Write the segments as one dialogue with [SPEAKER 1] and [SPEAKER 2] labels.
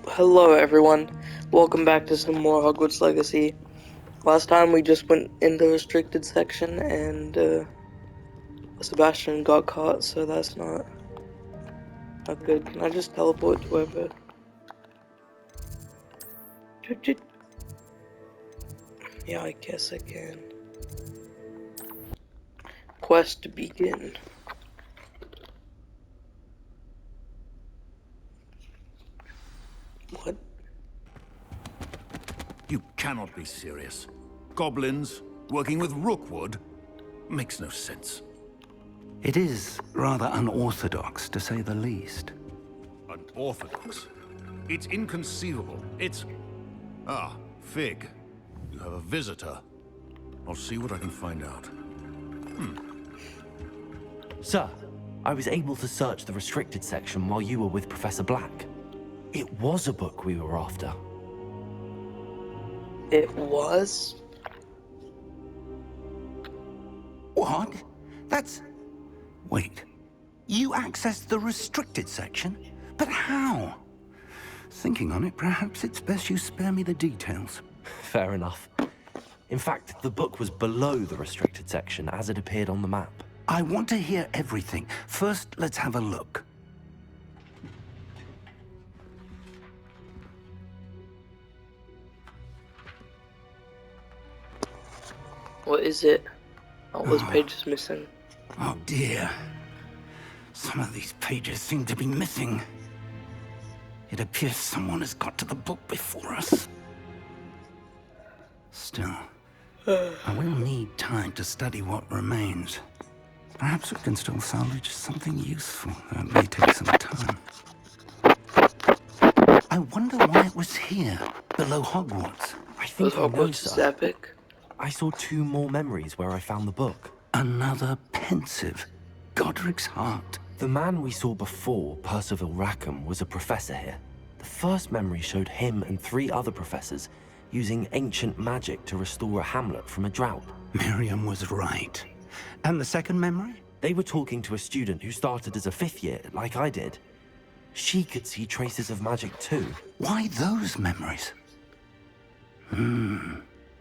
[SPEAKER 1] Hello everyone. Welcome back to some more Hogwarts Legacy. Last time we just went in the restricted section and Sebastian got caught, so that's not good. Can I just teleport to wherever? Yeah, I guess I can. Quest to begin. What?
[SPEAKER 2] You cannot be serious. Goblins working with Rookwood makes no sense.
[SPEAKER 3] It is rather unorthodox, to say the least.
[SPEAKER 2] Unorthodox? It's inconceivable. It's... Ah, Fig. You have a visitor. I'll see what I can find out.
[SPEAKER 4] Sir, I was able to search the restricted section while you were with Professor Black. It was a book we were after.
[SPEAKER 1] It was?
[SPEAKER 3] What? That's... Wait. You accessed the restricted section? But how? Thinking on it, perhaps it's best you spare me the details.
[SPEAKER 4] Fair enough. In fact, the book was below the restricted section as it appeared on the map.
[SPEAKER 3] I want to hear everything. First, let's have a look.
[SPEAKER 1] What is it? All those pages missing.
[SPEAKER 3] Oh dear. Some of these pages seem to be missing. It appears someone has got to the book before us. Still, I will need time to study what remains. Perhaps we can still salvage something useful. That may take some time. I wonder why it was here, below Hogwarts.
[SPEAKER 4] I think I know,
[SPEAKER 1] Hogwarts is
[SPEAKER 4] sir.
[SPEAKER 1] epic.
[SPEAKER 4] I saw 2 more memories where I found the book.
[SPEAKER 3] Another pensive Godric's heart.
[SPEAKER 4] The man we saw before, Percival Rackham, was a professor here. The first memory showed him and 3 other professors using ancient magic to restore a hamlet from a drought.
[SPEAKER 3] Miriam was right. And the second memory?
[SPEAKER 4] They were talking to a student who started as a 5th year, like I did. She could see traces of magic too.
[SPEAKER 3] Why those memories?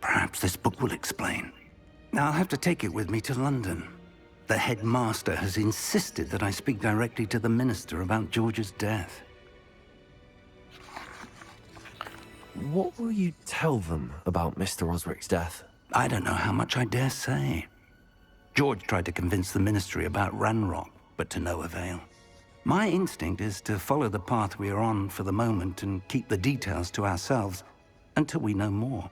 [SPEAKER 3] Perhaps this book will explain. Now I'll have to take it with me to London. The headmaster has insisted that I speak directly to the minister about George's death.
[SPEAKER 4] What will you tell them about Mr. Osric's death?
[SPEAKER 3] I don't know how much I dare say. George tried to convince the ministry about Ranrock, but to no avail. My instinct is to follow the path we are on for the moment and keep the details to ourselves until we know more.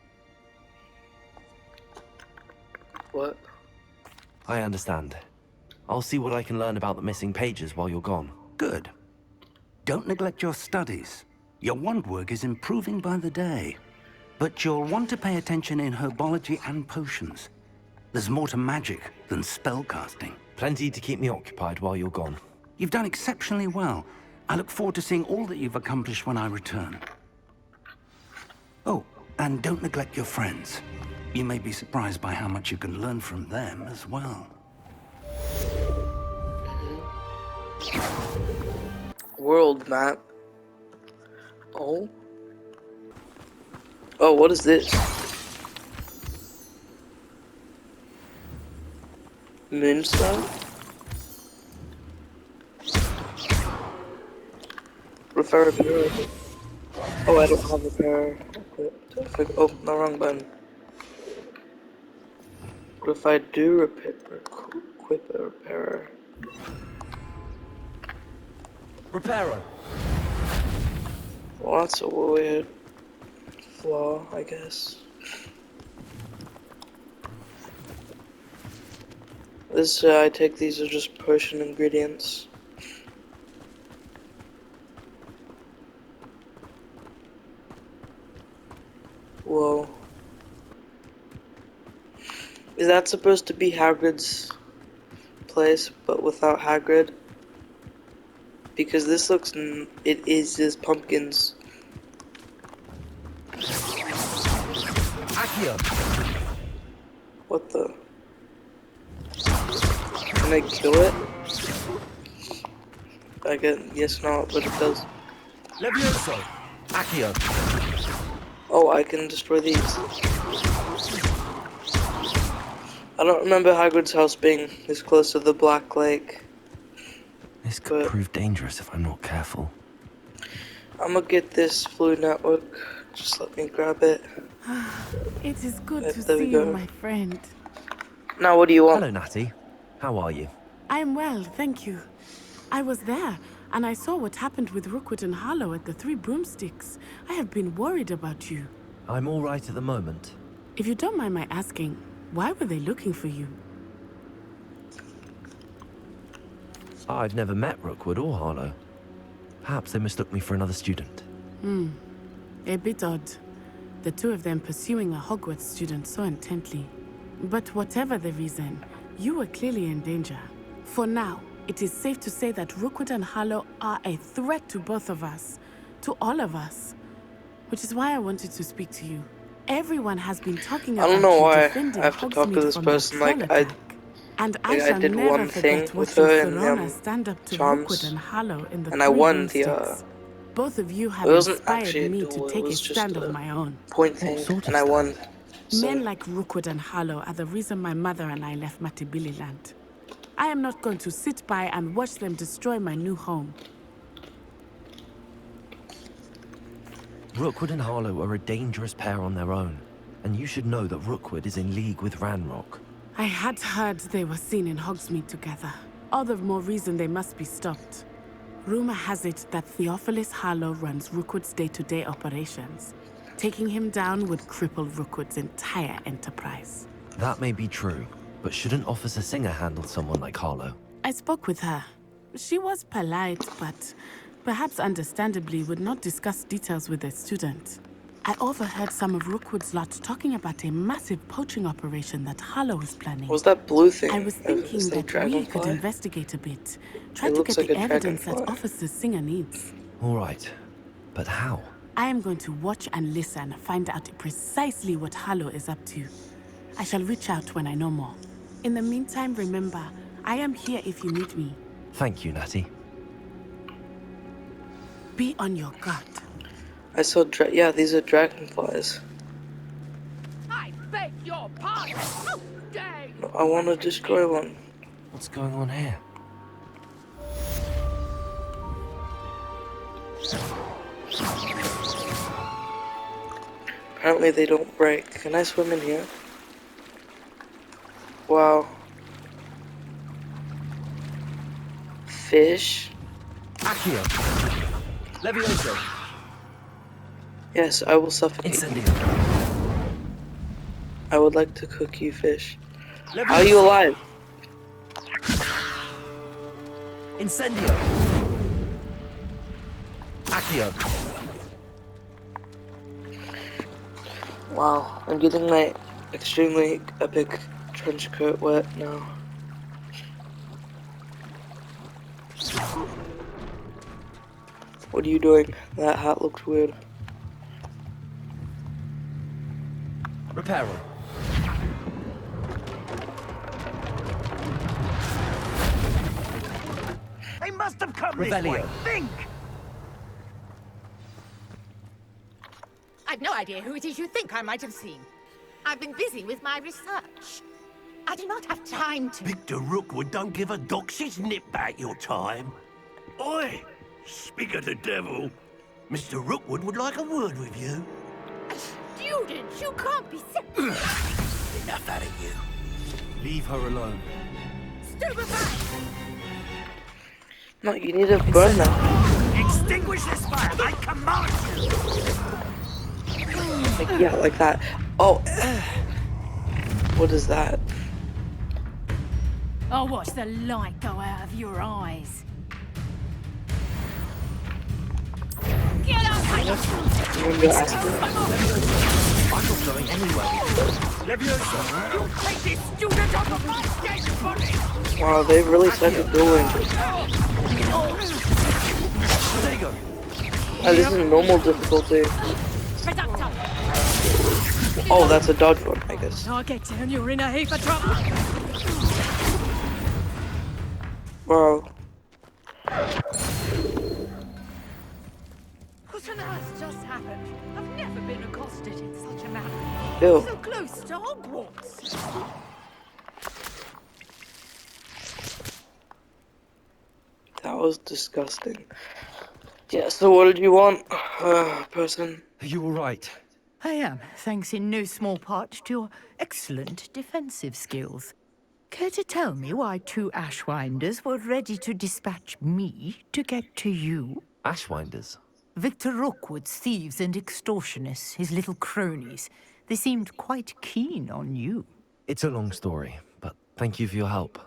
[SPEAKER 1] What?
[SPEAKER 4] I understand. I'll see what I can learn about the missing pages while you're gone.
[SPEAKER 3] Good. Don't neglect your studies. Your wand work is improving by the day. But you'll want to pay attention in herbology and potions. There's more to magic than spellcasting.
[SPEAKER 4] Plenty to keep me occupied while you're gone.
[SPEAKER 3] You've done exceptionally well. I look forward to seeing all that you've accomplished when I return. Oh, and don't neglect your friends. You may be surprised by how much you can learn from them as well.
[SPEAKER 1] World map. Oh. Oh, what is this? Moonstone? Repair repair. Oh, I don't have repair. Oh, no, wrong button. What if I do equip a repairer?
[SPEAKER 4] Repairer!
[SPEAKER 1] Well, that's a weird flaw, I guess. This, I take these as just potion ingredients. Whoa. Is that supposed to be Hagrid's place, but without Hagrid? Because this looks, it is his pumpkins.
[SPEAKER 4] Accio!
[SPEAKER 1] What the? Can I kill it? I guess not, but it does.
[SPEAKER 4] Levioso! Accio!
[SPEAKER 1] Oh, I can destroy these. I don't remember Hagrid's house being this close to the Black Lake.
[SPEAKER 4] This could prove dangerous if I'm not careful.
[SPEAKER 1] I'm gonna get this fluid network. Just let me grab it.
[SPEAKER 5] It is good
[SPEAKER 1] Yep,
[SPEAKER 5] to
[SPEAKER 1] there we
[SPEAKER 5] see
[SPEAKER 1] go.
[SPEAKER 5] you, my friend.
[SPEAKER 1] Now, what do you want?
[SPEAKER 4] Hello, Natty. How are you?
[SPEAKER 5] I am well, thank you. I was there, and I saw what happened with Rookwood and Harlow at the Three Broomsticks. I have been worried about you.
[SPEAKER 4] I'm all right at the moment.
[SPEAKER 5] If you don't mind my asking, why were they looking for you?
[SPEAKER 4] I've never met Rookwood or Harlow. Perhaps they mistook me for another student.
[SPEAKER 5] A bit odd. The two of them pursuing a Hogwarts student so intently. But whatever the reason, you were clearly in danger. For now, it is safe to say that Rookwood and Harlow are a threat to both of us. To all of us. Which is why I wanted to speak to you. Everyone has been talking about
[SPEAKER 1] I don't know
[SPEAKER 5] you
[SPEAKER 1] why
[SPEAKER 5] defending
[SPEAKER 1] I have to talk to
[SPEAKER 5] Hogsmeade
[SPEAKER 1] this
[SPEAKER 5] from
[SPEAKER 1] person.
[SPEAKER 5] that
[SPEAKER 1] Like,
[SPEAKER 5] troll attack. And I shall
[SPEAKER 1] did
[SPEAKER 5] never
[SPEAKER 1] one thing
[SPEAKER 5] forget
[SPEAKER 1] with
[SPEAKER 5] watching
[SPEAKER 1] her and
[SPEAKER 5] Serona stand up to
[SPEAKER 1] charms,
[SPEAKER 5] Rookwood and Harlow in the
[SPEAKER 1] and I
[SPEAKER 5] Three
[SPEAKER 1] won the,
[SPEAKER 5] Broomsticks. Both of you have
[SPEAKER 1] it wasn't
[SPEAKER 5] inspired
[SPEAKER 1] actually a
[SPEAKER 5] me
[SPEAKER 1] duel,
[SPEAKER 5] to
[SPEAKER 1] it
[SPEAKER 5] take a
[SPEAKER 1] was just
[SPEAKER 5] stand
[SPEAKER 1] a
[SPEAKER 5] of my own.
[SPEAKER 1] point thing,
[SPEAKER 4] sort of
[SPEAKER 1] and I won. So,
[SPEAKER 5] Men like Rookwood and Harlow are the reason my mother and I left Matibili Land. I am not going to sit by and watch them destroy my new home.
[SPEAKER 4] Rookwood and Harlow are a dangerous pair on their own, and you should know that Rookwood is in league with Ranrock.
[SPEAKER 5] I had heard they were seen in Hogsmeade together. All the more reason they must be stopped. Rumor has it that Theophilus Harlow runs Rookwood's day-to-day operations. Taking him down would cripple Rookwood's entire enterprise.
[SPEAKER 4] That may be true, but shouldn't Officer Singer handle someone like Harlow?
[SPEAKER 5] I spoke with her. She was polite, but perhaps understandably would not discuss details with a student. I overheard some of Rookwood's lot talking about a massive poaching operation that Harlow is planning.
[SPEAKER 1] what was that blue thing?
[SPEAKER 5] I was thinking
[SPEAKER 1] Is
[SPEAKER 5] that we could investigate a bit. Try
[SPEAKER 1] It
[SPEAKER 5] to
[SPEAKER 1] looks
[SPEAKER 5] get the
[SPEAKER 1] like a
[SPEAKER 5] evidence that
[SPEAKER 1] dragonfly.
[SPEAKER 5] Officer Singer needs.
[SPEAKER 4] All right, but how?
[SPEAKER 5] I am going to watch and listen, find out precisely what Harlow is up to. I shall reach out when I know more. In the meantime, remember, I am here if you need me.
[SPEAKER 4] Thank you, Natty.
[SPEAKER 5] Be on your guard.
[SPEAKER 1] I saw, yeah, these are dragonflies.
[SPEAKER 6] I beg your pardon. How dare you?
[SPEAKER 1] I want to destroy one.
[SPEAKER 4] What's going on here?
[SPEAKER 1] Apparently they don't break. Can I swim in here? Wow. Fish?
[SPEAKER 4] Accio! Levioso!
[SPEAKER 1] Yes, I will suffocate.
[SPEAKER 4] Incendio!
[SPEAKER 1] I would like to cook you fish.
[SPEAKER 4] Levioso!
[SPEAKER 1] How are you alive?
[SPEAKER 4] Incendio! Accio!
[SPEAKER 1] Wow, I'm getting my extremely epic trench coat wet now. What are you doing? That hat looked weird.
[SPEAKER 4] Reparo!
[SPEAKER 7] They must have come
[SPEAKER 4] Revelio.
[SPEAKER 7] this way. Think!
[SPEAKER 6] I've no idea who it is you think I might have seen. I've been busy with my research. I do not have time to...
[SPEAKER 7] Victor Rookwood don't give a doxy's nip back your time. Oi! Speak of the devil. Mr. Rookwood would like a word with you.
[SPEAKER 6] Students, you can't be sick.
[SPEAKER 7] Enough out of you. Leave her alone.
[SPEAKER 6] Stupefied!
[SPEAKER 1] No, you need to burn them.
[SPEAKER 7] Extinguish this fire, I command you!
[SPEAKER 1] Like, yeah, like that. Oh, what is that?
[SPEAKER 6] I'll watch the light go out of your eyes. Get up!
[SPEAKER 1] You want to go ask her?
[SPEAKER 4] I'm not going anywhere.
[SPEAKER 7] Leviosa!
[SPEAKER 6] You take this student off of my dead body!
[SPEAKER 1] Wow, they really started dueling.
[SPEAKER 4] There you go.
[SPEAKER 1] This is normal difficulty.
[SPEAKER 6] Reducto!
[SPEAKER 1] Oh, that's a dodge one, I guess.
[SPEAKER 6] I'll get you and you're in a heap of trouble.
[SPEAKER 1] Wow.
[SPEAKER 6] on earth just happened? I've never been accosted in such a manner.
[SPEAKER 1] Ew.
[SPEAKER 6] So close to Hogwarts.
[SPEAKER 1] That was disgusting. Yeah, so what did you want, person?
[SPEAKER 8] Are you all right?
[SPEAKER 9] I am, thanks in no small part to your excellent defensive skills. Care to tell me why 2 Ashwinders were ready to dispatch me to get to you?
[SPEAKER 4] Ashwinders?
[SPEAKER 9] Victor Rookwood's thieves and extortionists, his little cronies. They seemed quite keen on you.
[SPEAKER 4] It's a long story, but thank you for your help.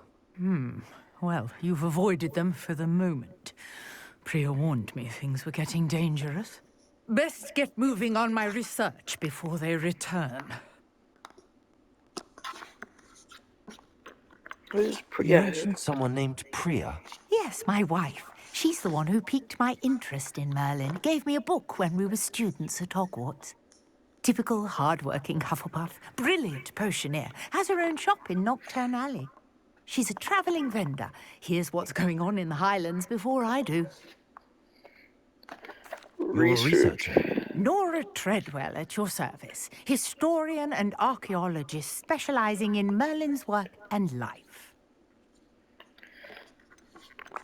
[SPEAKER 9] Well, you've avoided them for the moment. Priya warned me things were getting dangerous. Best get moving on my research before they return.
[SPEAKER 1] Who's
[SPEAKER 4] You
[SPEAKER 1] Priya?
[SPEAKER 4] mentioned someone named Priya.
[SPEAKER 9] Yes, my wife. She's the one who piqued my interest in Merlin. Gave me a book when we were students at Hogwarts. Typical hard-working Hufflepuff. Brilliant potioneer. Has her own shop in Nocturne Alley. She's a travelling vendor. Hears what's going on in the Highlands before I do.
[SPEAKER 4] You're a researcher.
[SPEAKER 9] Nora Treadwell at your service. Historian and archaeologist specializing in Merlin's work and life.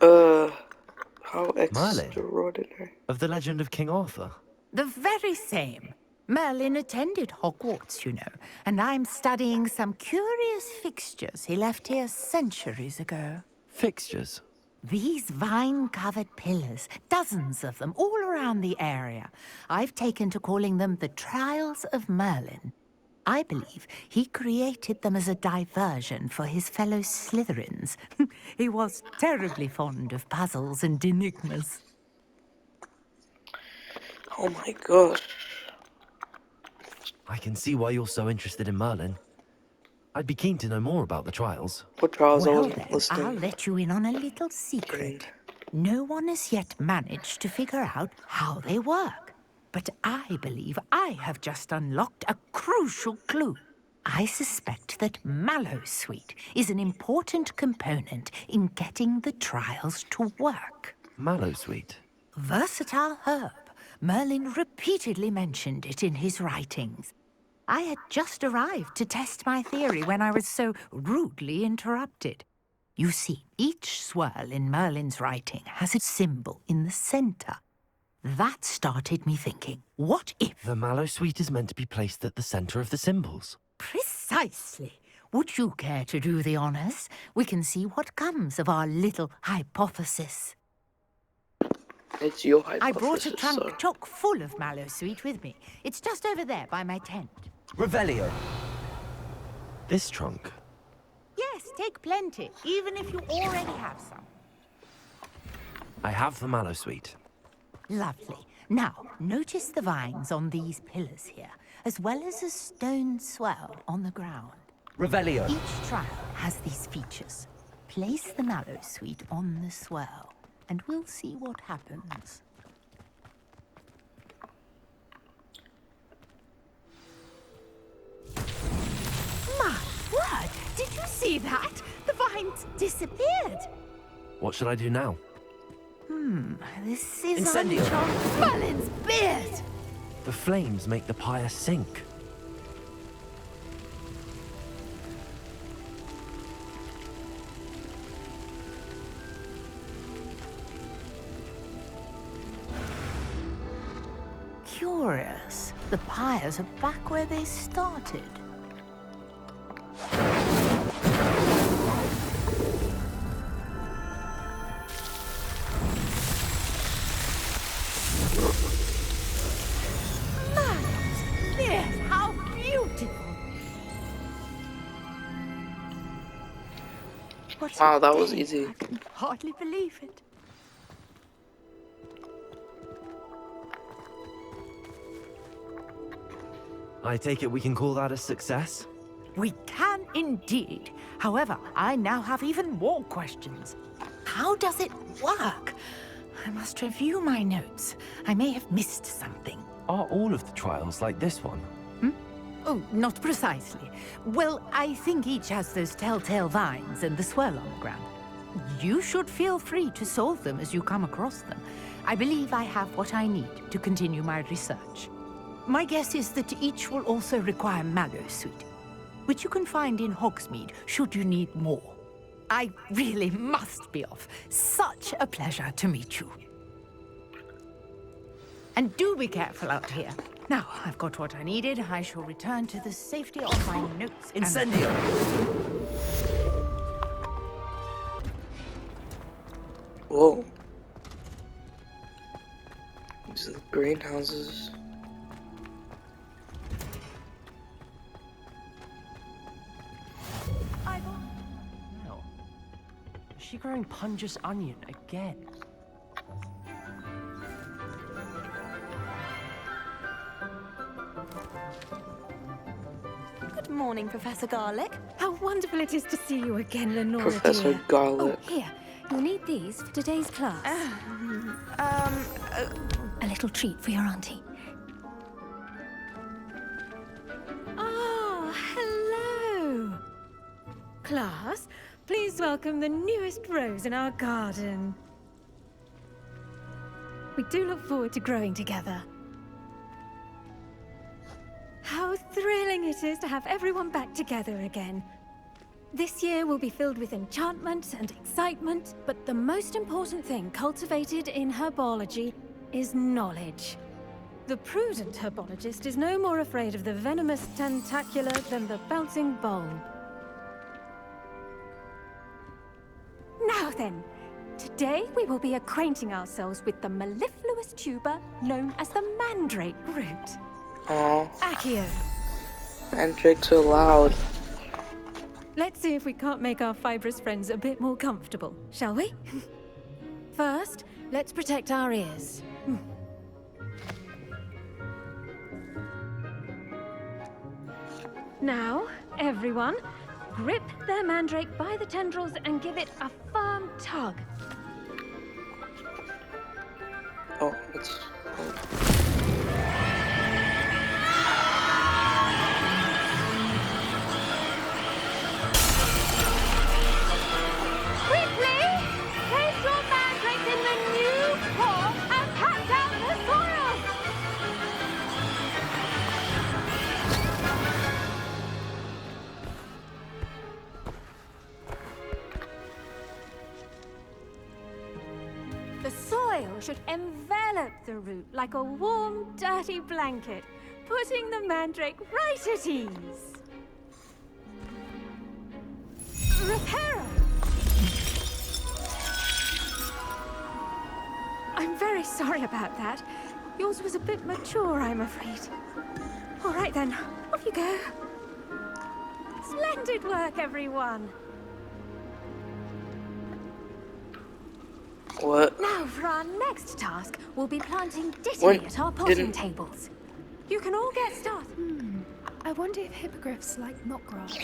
[SPEAKER 1] How extraordinary.
[SPEAKER 4] Of the legend of King Arthur.
[SPEAKER 9] The very same. Merlin attended Hogwarts, you know, and I'm studying some curious fixtures he left here centuries ago.
[SPEAKER 4] Fixtures?
[SPEAKER 9] These vine-covered pillars, dozens of them, all around the area. I've taken to calling them the Trials of Merlin. I believe he created them as a diversion for his fellow Slytherins. He was terribly fond of puzzles and enigmas.
[SPEAKER 1] Oh my gosh.
[SPEAKER 4] I can see why you're so interested in Merlin. I'd be keen to know more about the trials.
[SPEAKER 1] What trials I
[SPEAKER 9] Well
[SPEAKER 1] wasn't
[SPEAKER 9] then,
[SPEAKER 1] listening?
[SPEAKER 9] I'll let you in on a little secret. No one has yet managed to figure out how they work. But I believe I have just unlocked a crucial clue. I suspect that Mallowsweet is an important component in getting the trials to work.
[SPEAKER 4] Mallowsweet?
[SPEAKER 9] Versatile herb. Merlin repeatedly mentioned it in his writings. I had just arrived to test my theory when I was so rudely interrupted. You see, each swirl in Merlin's writing has a symbol in the center. That started me thinking, what if...
[SPEAKER 4] The Mallowsweet is meant to be placed at the center of the symbols.
[SPEAKER 9] Precisely. Would you care to do the honors? We can see what comes of our little hypothesis.
[SPEAKER 1] It's your hypothesis.
[SPEAKER 9] I brought a trunk
[SPEAKER 1] so.
[SPEAKER 9] chock full of Mallowsweet with me. It's just over there by my tent.
[SPEAKER 8] Revelio.
[SPEAKER 4] This trunk?
[SPEAKER 9] Yes, take plenty, even if you already have some.
[SPEAKER 4] I have the Mallowsweet.
[SPEAKER 9] Lovely. Now, notice the vines on these pillars here, as well as a stone swell on the ground.
[SPEAKER 8] Revelio.
[SPEAKER 9] Each trial has these features. Place the Mallowsweet on the swell, and we'll see what happens. My word! Did you see that? The vines disappeared.
[SPEAKER 4] What should I do now?
[SPEAKER 9] This is
[SPEAKER 8] Incendio.
[SPEAKER 9] on Merlin's beard!
[SPEAKER 4] The flames make the pyre sink.
[SPEAKER 9] Curious. The pyres are back where they started. Merlin's beard! How beautiful! What
[SPEAKER 1] Wow,
[SPEAKER 9] a
[SPEAKER 1] that was
[SPEAKER 9] day.
[SPEAKER 1] easy.
[SPEAKER 9] I can hardly believe it.
[SPEAKER 4] I take it we can call that a success?
[SPEAKER 9] We can indeed. However, I now have even more questions. How does it work? I must review my notes. I may have missed something.
[SPEAKER 4] Are all of the trials like this one?
[SPEAKER 9] Oh, not precisely. Well, I think each has those telltale vines and the swirl on the ground. You should feel free to solve them as you come across them. I believe I have what I need to continue my research. My guess is that each will also require mallow sweet, which you can find in Hogsmeade should you need more. I really must be off. Such a pleasure to meet you. And do be careful out here. Now, I've got what I needed. I shall return to the safety of my notes.
[SPEAKER 8] Incendio!
[SPEAKER 1] Whoa. These are the greenhouses.
[SPEAKER 10] No. Is she growing Pungus onion again?
[SPEAKER 11] Good morning, Professor Garlic. How wonderful it is to see you again, Lenora
[SPEAKER 1] Professor
[SPEAKER 11] dear.
[SPEAKER 1] Garlic.
[SPEAKER 11] Oh, here. You'll need these for today's class. A little treat for your auntie. Oh, hello. Class, please welcome the newest rose in our garden. We do look forward to growing together. How thrilling it is to have everyone back together again. This year will be filled with enchantment and excitement, but the most important thing cultivated in herbology is knowledge. The prudent herbologist is no more afraid of the venomous tentacula than the bouncing bulb. Now then, today we will be acquainting ourselves with the mellifluous tuber known as the mandrake root.
[SPEAKER 1] Aww.
[SPEAKER 11] Accio.
[SPEAKER 1] Mandrakes are loud.
[SPEAKER 11] Let's see if we can't make our fibrous friends a bit more comfortable, shall we? First, let's protect our ears. Now, everyone, grip their mandrake by the tendrils and give it a firm tug.
[SPEAKER 1] Oh, it's...
[SPEAKER 11] Quickly! Place your mandrake in the new pot and cut down the soil! The soil should envelop the root like a warm, dirty blanket, putting the mandrake right at ease. Reparo! I'm very sorry about that. Yours was a bit mature, I'm afraid. All right then, off you go. Splendid work, everyone.
[SPEAKER 1] What?
[SPEAKER 11] Now for our next task, we'll be planting dittany
[SPEAKER 1] What?
[SPEAKER 11] at our potting
[SPEAKER 1] Didn't-
[SPEAKER 11] tables. You can all get started.
[SPEAKER 12] I wonder if hippogriffs like knotgrass.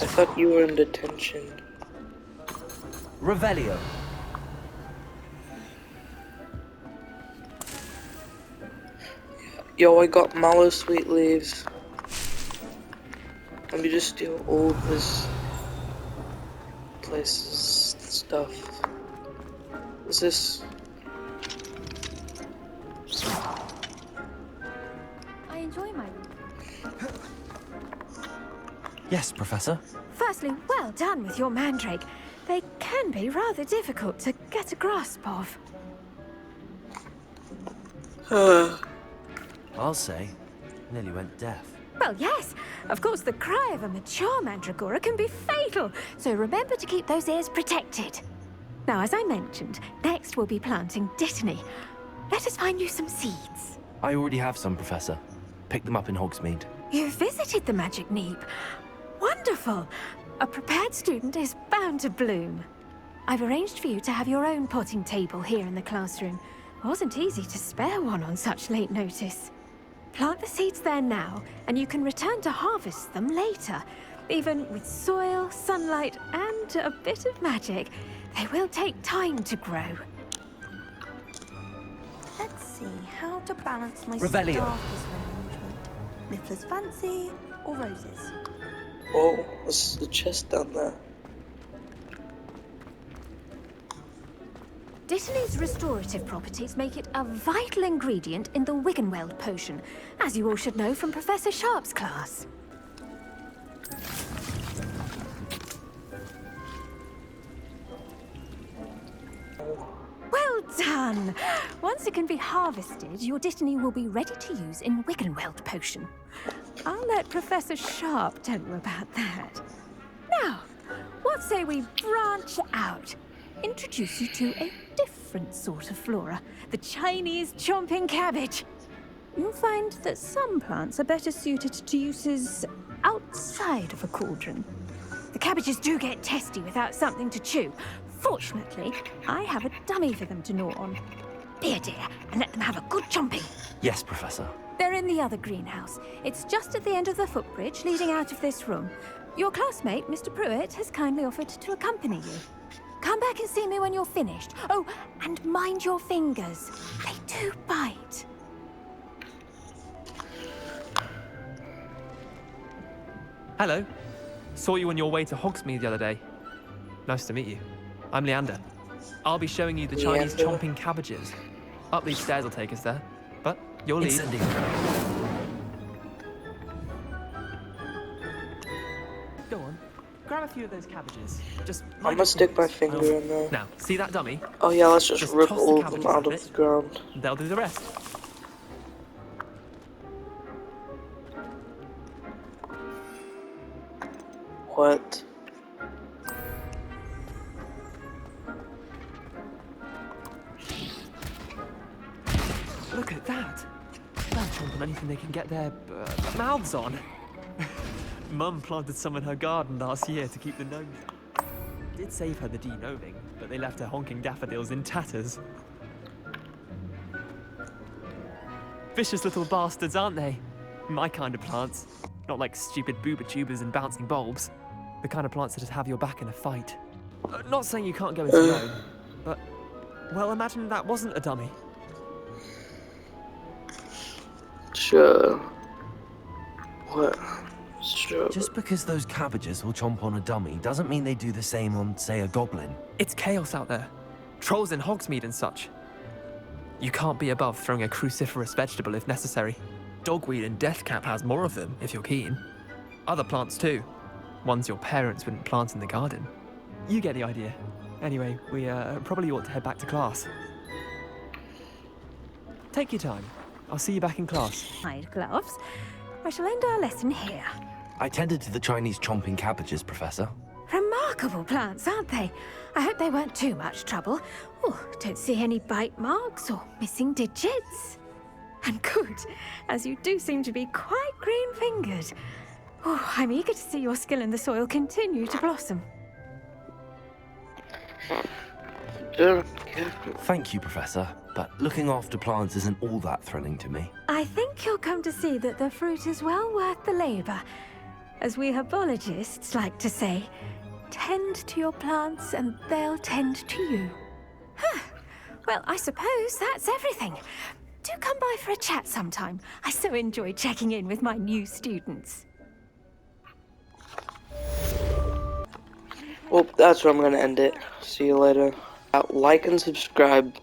[SPEAKER 1] I thought you were in detention.
[SPEAKER 8] Revelio.
[SPEAKER 1] Yo, I got mallow sweet leaves. Let me just steal all this place's stuff. Is this?
[SPEAKER 11] I enjoy my...
[SPEAKER 4] Yes, Professor.
[SPEAKER 11] Firstly, well done with your mandrake. They can be rather difficult to get a grasp of.
[SPEAKER 4] I'll say, nearly went deaf.
[SPEAKER 11] Well, yes. Of course, the cry of a mature mandragora can be fatal, so remember to keep those ears protected. Now, as I mentioned, next we'll be planting dittany. Let us find you some seeds.
[SPEAKER 4] I already have some, Professor. Picked them up in Hogsmeade.
[SPEAKER 11] You visited the Magic Neep. Wonderful. A prepared student is bound to bloom. I've arranged for you to have your own potting table here in the classroom. Wasn't easy to spare one on such late notice. Plant the seeds there now, and you can return to harvest them later. Even with soil, sunlight, and a bit of magic, they will take time to grow.
[SPEAKER 12] Let's see how to balance my
[SPEAKER 8] Revelio.
[SPEAKER 12] starters arrangement. Niffler's fancy or roses?
[SPEAKER 1] Oh, what's the chest down there?
[SPEAKER 11] Dittany's restorative properties make it a vital ingredient in the Wiggenweld potion, as you all should know from Professor Sharp's class. Well done! Once it can be harvested, your Dittany will be ready to use in Wiggenweld potion. I'll let Professor Sharp tell you about that. Now, what say we branch out? Introduce you to a different sort of flora, the Chinese chomping cabbage. You'll find that some plants are better suited to uses outside of a cauldron. The cabbages do get testy without something to chew. Fortunately, I have a dummy for them to gnaw on. Be a dear and let them have a good chomping.
[SPEAKER 4] Yes, Professor.
[SPEAKER 11] They're in the other greenhouse. It's just at the end of the footbridge leading out of this room. Your classmate, Mr. Pruitt, has kindly offered to accompany you. Come back and see me when you're finished. Oh, and mind your fingers. They do bite.
[SPEAKER 10] Hello. Saw you on your way to Hogsmeade the other day. Nice to meet you. I'm Leander. I'll be showing you the Chinese chomping cabbages. Up these stairs will take us there. But you'll lead. Go on. Grab a few of those cabbages. Just
[SPEAKER 1] I'm gonna stick my finger in there.
[SPEAKER 10] Now, see that dummy?
[SPEAKER 1] Oh yeah, let's just rip
[SPEAKER 10] toss the
[SPEAKER 1] all of them
[SPEAKER 10] cabbages
[SPEAKER 1] out
[SPEAKER 10] in
[SPEAKER 1] of
[SPEAKER 10] it.
[SPEAKER 1] the ground.
[SPEAKER 10] They'll do the rest.
[SPEAKER 1] What?
[SPEAKER 10] Look at that. They'll chomp on anything they can get their mouths on. Mum planted some in her garden last year to keep the gnomes. Did save her the de-gnoming, but they left her honking daffodils in tatters. Vicious little bastards, aren't they? My kind of plants. Not like stupid booba tubers and bouncing bulbs. The kind of plants that just have your back in a fight. Not saying you can't go into your own, but, well, imagine that wasn't a dummy.
[SPEAKER 1] Sure. What? Sure.
[SPEAKER 4] Just because those cabbages will chomp on a dummy doesn't mean they do the same on, say, a goblin.
[SPEAKER 10] It's chaos out there. Trolls in Hogsmeade and such. You can't be above throwing a cruciferous vegetable if necessary. Dogweed and deathcap has more of them, if you're keen. Other plants too. Ones your parents wouldn't plant in the garden. You get the idea. Anyway, we probably ought to head back to class. Take your time. I'll see you back in class.
[SPEAKER 11] Hide gloves. I shall end our lesson here.
[SPEAKER 4] I tended to the Chinese chomping cabbages, Professor.
[SPEAKER 11] Remarkable plants, aren't they? I hope they weren't too much trouble. Oh, don't see any bite marks or missing digits. And good, as you do seem to be quite green-fingered. Oh, I'm eager to see your skill in the soil continue to blossom.
[SPEAKER 4] Thank you, Professor, but looking after plants isn't all that thrilling to me.
[SPEAKER 11] I think you'll come to see that the fruit is well worth the labor. As we herbologists like to say, tend to your plants and they'll tend to you. Huh. Well, I suppose that's everything. Do come by for a chat sometime. I so enjoy checking in with my new students.
[SPEAKER 1] Well, that's where I'm gonna end it. See you later. Like and subscribe